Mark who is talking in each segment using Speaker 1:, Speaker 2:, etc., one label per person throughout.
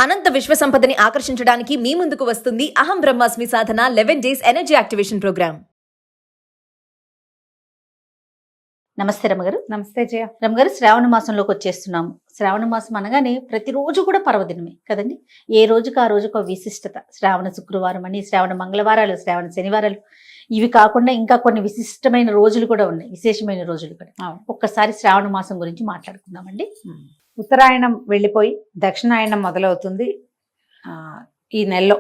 Speaker 1: అనంత విశ్వ సంపదని ఆకర్షించడానికి మీ ముందుకు వస్తుంది అహం బ్రహ్మాస్మి సాధన 11 డేస్ ఎనర్జీ యాక్టివేషన్ ప్రోగ్రామ్.
Speaker 2: నమస్తే రమగారు.
Speaker 3: నమస్తే జయ.
Speaker 2: రమగారు, శ్రావణ మాసంలోకి వచ్చేస్తున్నాము. శ్రావణ మాసం అనగానే ప్రతిరోజు కూడా పర్వదినమే కదండి. ఏ రోజుకు ఆ రోజుకు ఒక విశిష్టత. శ్రావణ శుక్రవారం అని, శ్రావణ మంగళవారాలు, శ్రావణ శనివారాలు, ఇవి కాకుండా ఇంకా కొన్ని విశిష్టమైన రోజులు కూడా ఉన్నాయి, విశేషమైన రోజులు కూడా. ఒక్కసారి శ్రావణ మాసం గురించి మాట్లాడుకుందామండి.
Speaker 3: ఉత్తరాయణం వెళ్ళిపోయి దక్షిణాయనం మొదలవుతుంది. ఈ నెలలో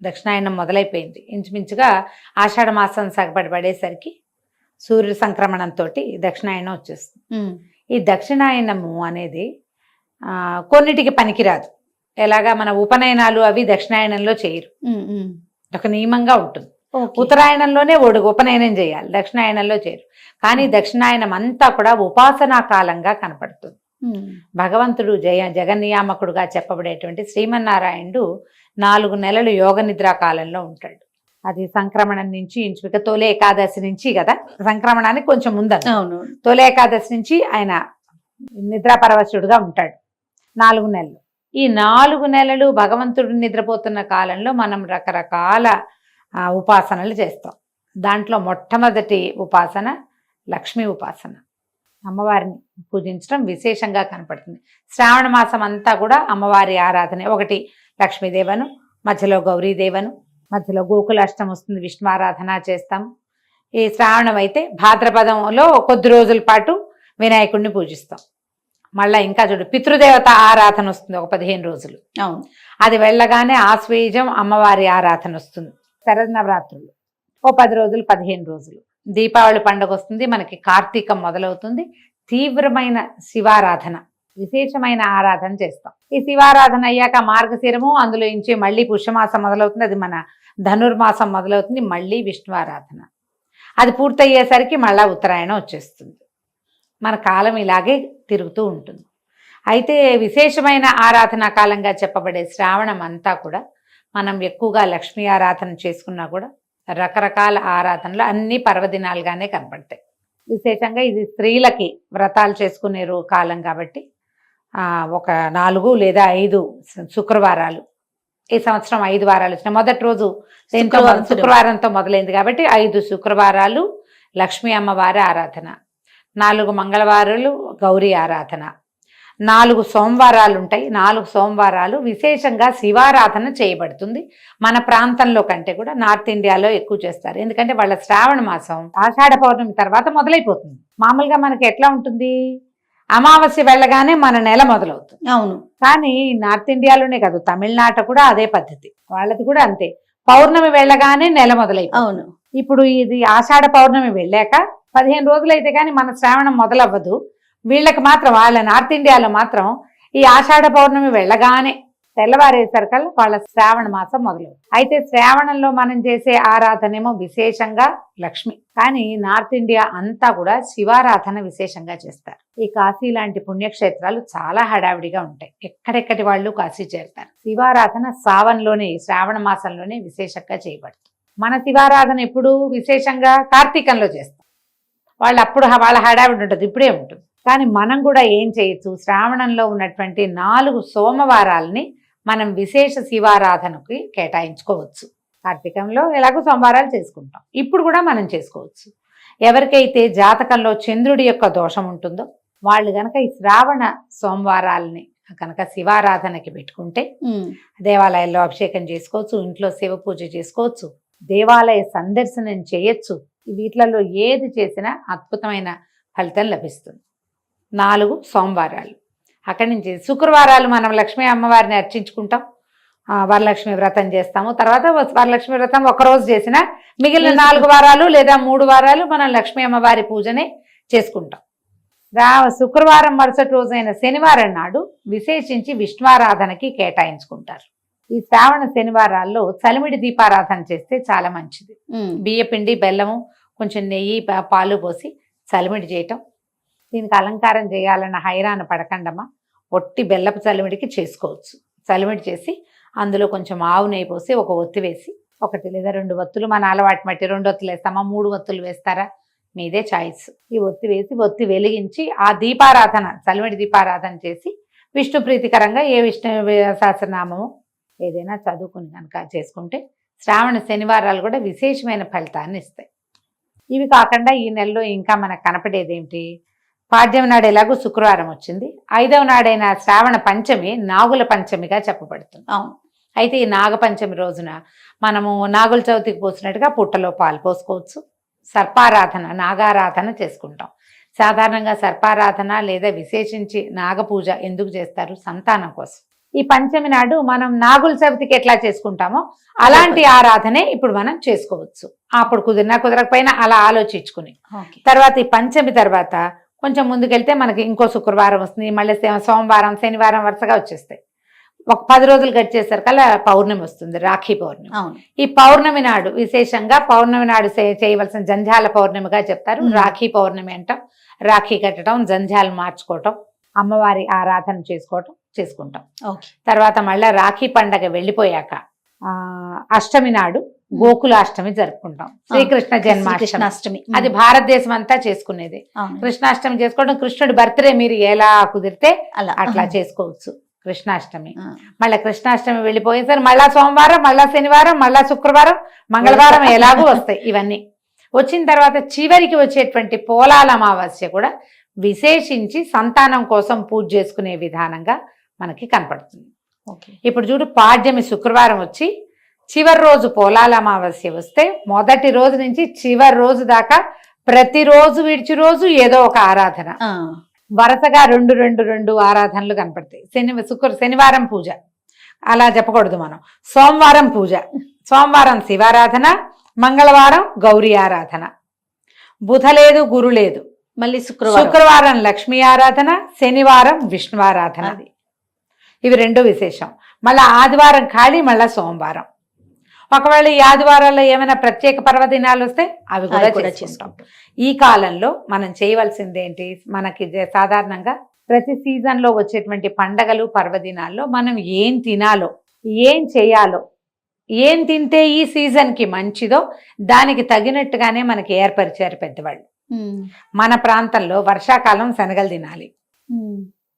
Speaker 3: దక్షిణాయనం మొదలైపోయింది. ఇంచుమించుగా ఆషాఢ మాసం సగపడి పడేసరికి సూర్యుడి సంక్రమణంతో దక్షిణాయనం వచ్చేస్తుంది. ఈ దక్షిణాయనము అనేది కొన్నిటికి పనికిరాదు. ఎలాగా మన ఉపనయనాలు అవి దక్షిణాయనంలో చేయరు, ఒక నియమంగా ఉంటుంది. ఉత్తరాయణంలోనే ఉపనయనం చేయాలి, దక్షిణాయనంలో చేయరు. కానీ దక్షిణాయనం అంతా కూడా ఉపాసనా కాలంగా కనపడుతుంది. భగవంతుడు జగన్నియామకుడుగా చెప్పబడేటువంటి శ్రీమన్నారాయణుడు 4 నెలలు యోగ నిద్రా కాలంలో ఉంటాడు. అది సంక్రమణం నుంచి ఇంచుమిక తొలి ఏకాదశి నుంచి కదా, సంక్రమణానికి కొంచెం ముందు తొలి ఏకాదశి నుంచి ఆయన నిద్రాపరవశుడుగా ఉంటాడు 4 నెలలు. ఈ 4 నెలలు భగవంతుడు నిద్రపోతున్న కాలంలో మనం రకరకాల ఉపాసనలు చేస్తాం. దాంట్లో మొట్టమొదటి ఉపాసన లక్ష్మీ ఉపాసన. అమ్మవారిని పూజించడం విశేషంగా కనపడుతుంది. శ్రావణ మాసం అంతా కూడా అమ్మవారి ఆరాధన. ఒకటి లక్ష్మీదేవను, మధ్యలో గౌరీదేవను, మధ్యలో గోకులాష్టం వస్తుంది, విష్ణు ఆరాధన చేస్తాము. ఈ శ్రావణం అయితే భాద్రపదంలో కొద్ది రోజుల పాటు వినాయకుడిని పూజిస్తాం. మళ్ళీ ఇంకా చూడు పితృదేవత ఆరాధన వస్తుంది, ఒక 15 రోజులు. అది వెళ్ళగానే ఆశ్వేజం అమ్మవారి ఆరాధన వస్తుంది. శరన్నవరాత్రులు ఓ 10 రోజులు, 15 రోజులు. దీపావళి పండుగ వస్తుంది, మనకి కార్తీకం మొదలవుతుంది. తీవ్రమైన శివారాధన, విశేషమైన ఆరాధన చేస్తాం. ఈ శివారాధన అయ్యాక మార్గశిరము, అందులో నుంచి మళ్ళీ పుష్యమాసం మొదలవుతుంది, అది మన ధనుర్మాసం మొదలవుతుంది. మళ్ళీ విష్ణు ఆరాధన. అది పూర్తయ్యేసరికి మళ్ళీ ఉత్తరాయణం వచ్చేస్తుంది. మన కాలం ఇలాగే తిరుగుతూ ఉంటుంది. అయితే విశేషమైన ఆరాధనా కాలంగా చెప్పబడే శ్రావణం అంతా కూడా మనం ఎక్కువగా లక్ష్మీ ఆరాధన చేసుకున్నా కూడా రకరకాల ఆరాధనలు అన్ని పర్వదినాలుగానే కనపడతాయి. విశేషంగా ఇది స్త్రీలకి వ్రతాలు చేసుకునే కాలం కాబట్టి ఒక 4 లేదా 5 శుక్రవారాలు, ఈ సంవత్సరం 5 వారాలు వచ్చినాయి. మొదటి రోజు శుక్రవారంతో మొదలైంది కాబట్టి 5 శుక్రవారాలు లక్ష్మీ అమ్మవారి ఆరాధన, 4 మంగళవారాలు గౌరీ ఆరాధన, 4 సోమవారాలు ఉంటాయి. 4 సోమవారాలు విశేషంగా శివారాధన చేయబడుతుంది. మన ప్రాంతంలో కంటే కూడా నార్త్ ఇండియాలో ఎక్కువ చేస్తారు. ఎందుకంటే వాళ్ళ శ్రావణ మాసం ఆషాఢ పౌర్ణమి తర్వాత మొదలైపోతుంది. మామూలుగా మనకి ఎట్లా ఉంటుంది, అమావాస్య వెళ్ళగానే మన నెల మొదలవుతుంది.
Speaker 2: అవును.
Speaker 3: కానీ నార్త్ ఇండియాలోనే కాదు, తమిళనాట కూడా అదే పద్ధతి, వాళ్ళది కూడా అంతే. పౌర్ణమి వెళ్ళగానే నెల మొదలైపోతుంది.
Speaker 2: అవును.
Speaker 3: ఇప్పుడు ఇది ఆషాఢ పౌర్ణమి వెళ్ళాక 15 రోజులైతే కానీ మన శ్రావణం మొదలవ్వదు. వీళ్ళకి మాత్రం, వాళ్ళ నార్త్ ఇండియాలో మాత్రం ఈ ఆషాఢ పౌర్ణమి వెళ్ళగానే తెల్లవారేసరికల్లా వాళ్ళ శ్రావణ మాసం మొదలవుతుంది. అయితే శ్రావణంలో మనం చేసే ఆరాధనేమో విశేషంగా లక్ష్మి. కానీ నార్త్ ఇండియా అంతా కూడా శివారాధన విశేషంగా చేస్తారు. ఈ కాశీ లాంటి పుణ్యక్షేత్రాలు చాలా హడావిడిగా ఉంటాయి, ఎక్కడెక్కడి వాళ్ళు కాశీ చేరుతారు. శివారాధన సావన్లోనే, శ్రావణ మాసంలోనే విశేషంగా చేయబడుతుంది. మన శివారాధన ఎప్పుడు విశేషంగా కార్తీకంలో చేస్తాం. వాళ్ళు అప్పుడు వాళ్ళ హడావిడి ఉంటుంది, ఇప్పుడే ఉంటుంది. కానీ మనం కూడా ఏం చేయొచ్చు, శ్రావణంలో ఉన్నటువంటి 4 సోమవారాలని మనం విశేష శివారాధనకి కేటాయించుకోవచ్చు. కార్తీకంలో ఎలాగో సోమవారాలు చేసుకుంటాం, ఇప్పుడు కూడా మనం చేసుకోవచ్చు. ఎవరికైతే జాతకంలో చంద్రుడి యొక్క దోషం ఉంటుందో వాళ్ళు కనుక ఈ శ్రావణ సోమవారాలని కనుక శివారాధనకి పెట్టుకుంటే దేవాలయాల్లో అభిషేకం చేసుకోవచ్చు, ఇంట్లో శివ పూజ చేసుకోవచ్చు, దేవాలయ సందర్శనం చేయొచ్చు. వీటిలలో ఏది చేసినా అద్భుతమైన ఫలితం లభిస్తుంది. 4 సోమవారాలు. అక్కడి నుంచి శుక్రవారాలు మనం లక్ష్మీ అమ్మవారిని అర్చించుకుంటాం, వరలక్ష్మి వ్రతం చేస్తాము. తర్వాత వరలక్ష్మి వ్రతం ఒకరోజు చేసినా మిగిలిన 4 వారాలు లేదా 3 వారాలు మనం లక్ష్మీ అమ్మవారి పూజనే చేసుకుంటాం. శుక్రవారం మరుసటి రోజైన శనివారం నాడు విశేషించి విష్ణువారాధనకి కేటాయించుకుంటారు. ఈ శ్రావణ శనివారాల్లో చలిమిడి దీపారాధన చేస్తే చాలా మంచిది. బియ్యపిండి, బెల్లము, కొంచెం నెయ్యి, పాలు పోసి చలిమిడి చేయటం. దీనికి అలంకారం చేయాలన్న హైరాణ పడకండమ్మా, ఒట్టి బెల్లపు చలిమిడికి చేసుకోవచ్చు. చలిమిడి చేసి అందులో కొంచెం ఆవు నెయ్యి పోసి ఒక ఒత్తి వేసి, 1 లేదా 2 ఒత్తులు, మన అలవాటు మట్టి 2 ఒత్తులు వేస్తామా, 3 ఒత్తులు వేస్తారా, మీదే చాయిస్. ఈ ఒత్తి వేసి ఒత్తి వెలిగించి ఆ దీపారాధన, చలిమిడి దీపారాధన చేసి విష్ణు ప్రీతికరంగా ఏ విష్ణు సహస్రనామము ఏదైనా చదువుకుని కనుక చేసుకుంటే శ్రావణ శనివారాలు కూడా విశేషమైన ఫలితాన్ని ఇస్తాయి. ఇవి కాకుండా ఈ నెలలో ఇంకా మనకు కనపడేది ఏమిటి, పాడ్యం నాడు ఎలాగో శుక్రవారం వచ్చింది, 5వ నాడైన శ్రావణ పంచమి నాగుల పంచమిగా చెప్పబడుతుంది.
Speaker 2: అవును.
Speaker 3: అయితే ఈ నాగపంచమి రోజున మనము నాగుల చవితికి పోసినట్టుగా పుట్టలో పాలు పోసుకోవచ్చు. సర్పారాధన నాగారాధన చేసుకుంటాం. సాధారణంగా సర్పారాధన లేదా విశేషించి నాగపూజ ఎందుకు చేస్తారు? సంతానం కోసం. ఈ పంచమి నాడు మనం నాగుల చవితికి ఎట్లా చేసుకుంటామో అలాంటి ఆరాధనే ఇప్పుడు మనం చేసుకోవచ్చు. అప్పుడు కుదిరినా కుదరకపోయినా అలా ఆలోచించుకుని తర్వాత ఈ పంచమి తర్వాత కొంచెం ముందుకెళ్తే మనకి ఇంకో శుక్రవారం వస్తుంది, మళ్ళీ సోమవారం శనివారం వరుసగా వచ్చేస్తాయి. ఒక 10 రోజులు గడిచేసరికల్లా పౌర్ణమి వస్తుంది, రాఖీ పౌర్ణమి. ఈ పౌర్ణమి నాడు విశేషంగా పౌర్ణమి నాడు చేయవలసిన జంధ్యాల పౌర్ణమిగా చెప్తారు. రాఖీ పౌర్ణమి అంటాం. రాఖీ కట్టడం, జంధ్యాలు మార్చుకోవటం, అమ్మవారి ఆరాధన చేసుకుంటాం. తర్వాత మళ్ళీ రాఖీ పండగ వెళ్ళిపోయాక అష్టమి నాడు గోకులాష్టమి జరుపుకుంటాం. శ్రీకృష్ణ జన్మాష్టమి. అది భారతదేశం అంతా చేసుకునేది. కృష్ణాష్టమి చేసుకోవడం, కృష్ణుడి బర్త్డే మీరు ఎలా కుదిరితే అట్లా చేసుకోవచ్చు. కృష్ణాష్టమి మళ్ళీ కృష్ణాష్టమి వెళ్ళిపోయేసరి మళ్ళా సోమవారం, మళ్ళా శనివారం, మళ్ళా శుక్రవారం, మంగళవారం ఎలాగూ వస్తాయి. ఇవన్నీ వచ్చిన తర్వాత చివరికి వచ్చేటువంటి పోలాల అమావాస్య కూడా విశేషించి సంతానం కోసం పూజ చేసుకునే విధానంగా మనకి కనపడుతుంది. ఇప్పుడు చూడు, పాడ్యమి శుక్రవారం వచ్చి చివరి రోజు పోలాల అమావాస్య వస్తే మొదటి రోజు నుంచి చివరి రోజు దాకా ప్రతిరోజు విడిచి రోజు ఏదో ఒక ఆరాధన, వరుసగా రెండు ఆరాధనలు కనపడతాయి. శనివారం పూజ అలా చెప్పకూడదు మనం. సోమవారం పూజ, సోమవారం శివారాధన, మంగళవారం గౌరీ ఆరాధన, బుధ లేదు గురు లేదు,
Speaker 2: మళ్ళీ
Speaker 3: శుక్రవారం లక్ష్మీ ఆరాధన, శనివారం విష్ణు ఆరాధన. ఇవి 2 విశేషం. మళ్ళీ ఆదివారం ఖాళీ, మళ్ళీ సోమవారం. ఒకవేళ ఈ ఆదివారాల్లో ఏమైనా ప్రత్యేక పర్వదినాలు వస్తే అవి కూడా చేసుకుంటాం. ఈ కాలంలో మనం చేయవలసింది ఏంటి, మనకి సాధారణంగా ప్రతి సీజన్లో వచ్చేటువంటి పండగలు పర్వదినాల్లో మనం ఏం తినాలో, ఏం చేయాలో, ఏం తింటే ఈ సీజన్కి మంచిదో దానికి తగినట్టుగానే మనకి ఏర్పరిచారు పెద్దవాళ్ళు. మన ప్రాంతంలో వర్షాకాలం శనగలు తినాలి.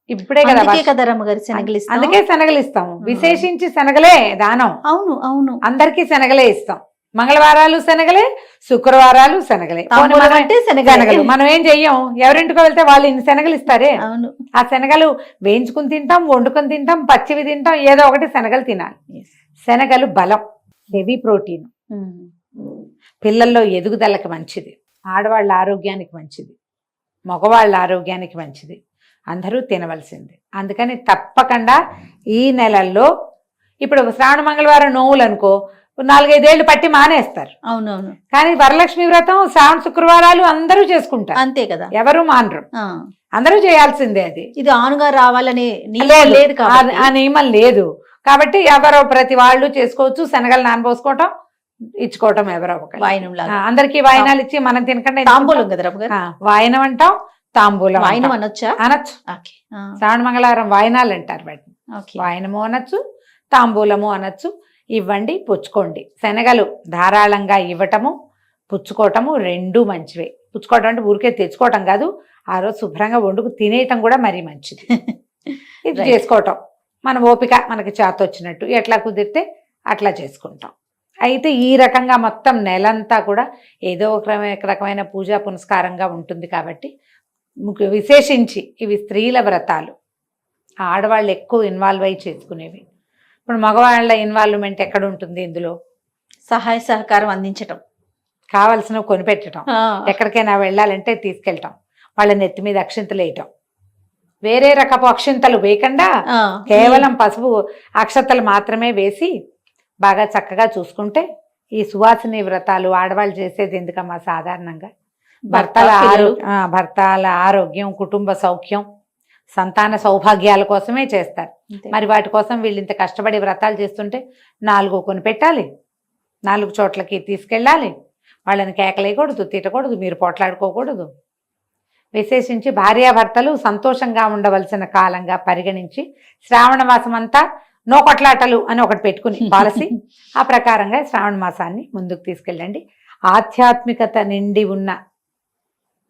Speaker 3: ఇప్పుడే కదా అందుకే శనగలు ఇస్తాము. విశేషించి శనగలే దానం.
Speaker 2: అవును
Speaker 3: అందరికీ శనగలే ఇస్తాం. మంగళవారాలు శనగలే, శుక్రవారాలు శనగలే. శనగలు మనం ఏం చెయ్యం, ఎవరింటికో వెళ్తే వాళ్ళు ఇన్ని శనగలు ఇస్తారే. ఆ శనగలు వేయించుకుని తింటాం, వండుకొని తింటాం, పచ్చివి తింటాం, ఏదో ఒకటి శనగలు తినాలి. శనగలు బలం, హెవీ ప్రోటీన్, పిల్లల్లో ఎదుగుదలకి మంచిది, ఆడవాళ్ళ ఆరోగ్యానికి మంచిది, మగవాళ్ళ ఆరోగ్యానికి మంచిది. అందరూ తినవలసింది. అందుకని తప్పకుండా ఈ నెలల్లో, ఇప్పుడు శ్రావణ మంగళవారం నోవులు అనుకో 4-5 ఏళ్ళు పట్టి మానేస్తారు.
Speaker 2: అవునవును.
Speaker 3: కానీ వరలక్ష్మి వ్రతం శ్రావణ శుక్రవారాలు అందరూ చేసుకుంటారు.
Speaker 2: అంతే కదా,
Speaker 3: ఎవరు మానరు, అందరూ చేయాల్సిందే. అది
Speaker 2: ఇది ఆనుగా రావాలనే లేదు,
Speaker 3: ఆ నియమం లేదు. కాబట్టి ఎవరో ప్రతి వాళ్ళు చేసుకోవచ్చు. శనగలు నానబోసుకోవటం, ఇచ్చుకోవటం ఎవరో ఒకరు. అందరికీ వాయినాలు ఇచ్చి మనం తినకుండా
Speaker 2: తాంబూలం కదా
Speaker 3: వాయనం అంటాం, తాంబూలం
Speaker 2: అనొచ్చు.
Speaker 3: శ్రావణ మంగళవారం వాయనాలు అంటారు వాటిని. వాయనము అనొచ్చు, తాంబూలము అనొచ్చు. ఇవ్వండి, పుచ్చుకోండి. శనగలు ధారాళంగా ఇవ్వటము, పుచ్చుకోవటము 2 మంచివే. పుచ్చుకోవటం అంటే ఊరికే తెచ్చుకోవటం కాదు, ఆ రోజు శుభ్రంగా వండుకు తినేయటం కూడా మరీ మంచిది. ఇది చేసుకోవటం మన ఓపిక, మనకి చేత వచ్చినట్టు ఎట్లా కుదిరితే అట్లా చేసుకుంటాం. అయితే ఈ రకంగా మొత్తం నెలంతా కూడా ఏదో ఒక రకమైన పూజా పునస్కారంగా ఉంటుంది. కాబట్టి విశేషించి ఇవి స్త్రీల వ్రతాలు, ఆడవాళ్ళు ఎక్కువ ఇన్వాల్వ్ అయ్యి చేసుకునేవి. ఇప్పుడు మగవాళ్ళ ఇన్వాల్వ్మెంట్ ఎక్కడ ఉంటుంది? ఇందులో
Speaker 2: సహాయ సహకారం అందించటం,
Speaker 3: కావలసినవి కొనిపెట్టడం, ఎక్కడికైనా వెళ్ళాలంటే తీసుకెళ్ళటం, వాళ్ళ నెత్తి మీద అక్షింతలు వేయటం, వేరే రకపు అక్షింతలు వేయకుండా కేవలం పసుపు అక్షతలు మాత్రమే వేసి బాగా చక్కగా చూసుకుంటే ఈ సువాసిని వ్రతాలు ఆడవాళ్ళు చేసేది ఎందుకమ్మా? సాధారణంగా భర్తల ఆరోగ్యం, కుటుంబ సౌఖ్యం, సంతాన సౌభాగ్యాల కోసమే చేస్తారు. మరి వాటి కోసం వీళ్ళు ఇంత కష్టపడి వ్రతాలు చేస్తుంటే 4 కొని పెట్టాలి, 4 చోట్లకి తీసుకెళ్ళాలి, వాళ్ళని కేకలేయకూడదు, తిట్టకూడదు, మీరు పోట్లాడుకోకూడదు. విశేషించి భార్యాభర్తలు సంతోషంగా ఉండవలసిన కాలంగా పరిగణించి శ్రావణ మాసం అంతా నో కొట్లాటలు అని ఒకటి పెట్టుకుని పాలసీ, ఆ ప్రకారంగా శ్రావణ మాసాన్ని ముందుకు తీసుకెళ్ళండి. ఆధ్యాత్మికత నిండి ఉన్న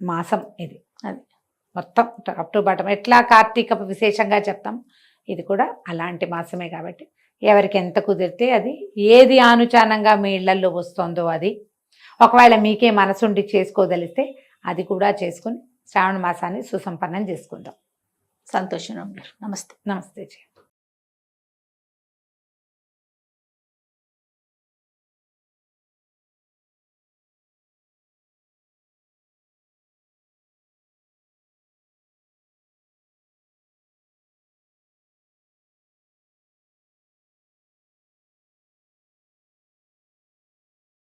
Speaker 3: మాసం ఇది. అది మొత్తం అప్ టు బాటం. ఎట్లా కార్తీక విశేషంగా చెప్తాం, ఇది కూడా అలాంటి మాసమే కాబట్టి ఎవరికి ఎంత కుదిరితే అది, ఏది ఆనుచానంగా మీ ఇళ్లల్లో వస్తుందో అది, ఒకవేళ మీకే మనసుండి చేసుకోదలిస్తే అది కూడా చేసుకుని శ్రావణ మాసాన్ని సుసంపన్నం చేసుకుందాం.
Speaker 2: సంతోషం రమ్య గారు. నమస్తే.
Speaker 3: నమస్తే జయ.